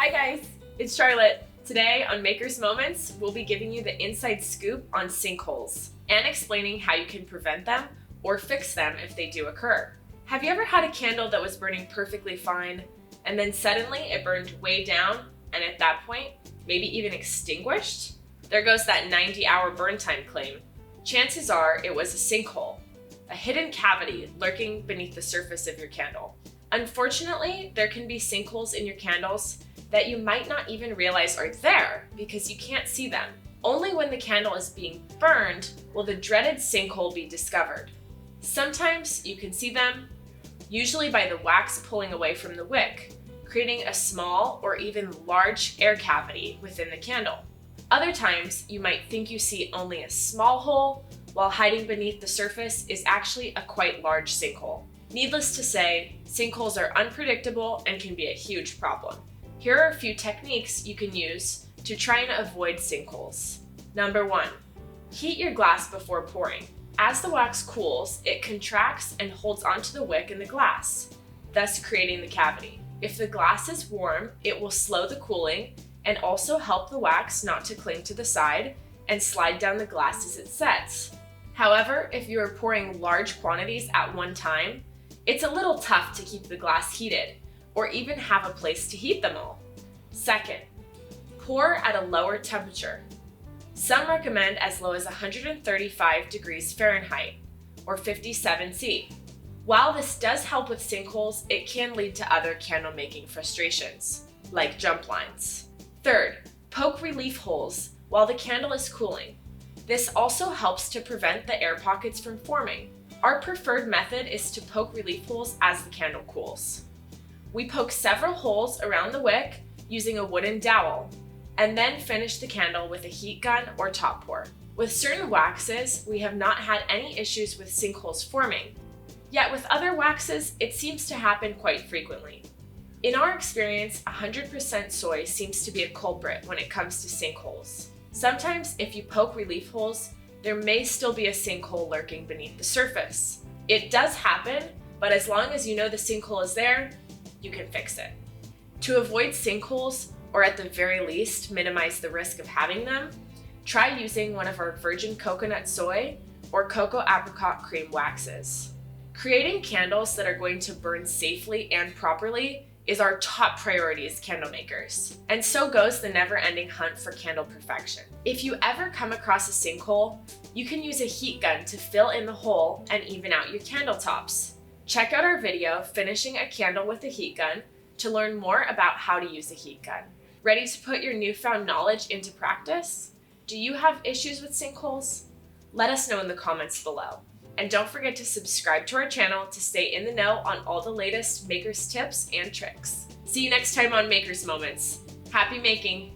Hi guys, it's Charlotte. Today on Maker's Moments, we'll be giving you the inside scoop on sinkholes and explaining how you can prevent them or fix them if they do occur. Have you ever had a candle that was burning perfectly fine and then suddenly it burned way down and at that point, maybe even extinguished? There goes that 90-hour burn time claim. Chances are it was a sinkhole, a hidden cavity lurking beneath the surface of your candle. Unfortunately, there can be sinkholes in your candles that you might not even realize are there because you can't see them. Only when the candle is being burned will the dreaded sinkhole be discovered. Sometimes you can see them, usually by the wax pulling away from the wick, creating a small or even large air cavity within the candle. Other times, you might think you see only a small hole, while hiding beneath the surface is actually a quite large sinkhole. Needless to say, sinkholes are unpredictable and can be a huge problem. Here are a few techniques you can use to try and avoid sinkholes. Number 1, heat your glass before pouring. As the wax cools, it contracts and holds onto the wick in the glass, thus creating the cavity. If the glass is warm, it will slow the cooling and also help the wax not to cling to the side and slide down the glass as it sets. However, if you are pouring large quantities at one time, it's a little tough to keep the glass heated or even have a place to heat them all. Second, pour at a lower temperature. Some recommend as low as 135 degrees Fahrenheit or 57 C. While this does help with sinkholes, it can lead to other candle making frustrations, like jump lines. Third, poke relief holes while the candle is cooling. This also helps to prevent the air pockets from forming. Our preferred method is to poke relief holes as the candle cools. We poke several holes around the wick using a wooden dowel, and then finish the candle with a heat gun or top pour. With certain waxes, we have not had any issues with sinkholes forming, yet with other waxes, it seems to happen quite frequently. In our experience, 100% soy seems to be a culprit when it comes to sinkholes. Sometimes, if you poke relief holes, there may still be a sinkhole lurking beneath the surface. It does happen, but as long as you know the sinkhole is there, you can fix it. To avoid sinkholes, or at the very least minimize the risk of having them, try using one of our virgin coconut soy or cocoa apricot cream waxes. Creating candles that are going to burn safely and properly is our top priority as candle makers, and so goes the never-ending hunt for candle perfection. If you ever come across a sinkhole, you can use a heat gun to fill in the hole and even out your candle tops. Check out our video, Finishing a Candle with a Heat Gun, to learn more about how to use a heat gun. Ready to put your newfound knowledge into practice? Do you have issues with sinkholes? Let us know in the comments below. And don't forget to subscribe to our channel to stay in the know on all the latest makers tips and tricks. See you next time on Makers Moments. Happy making!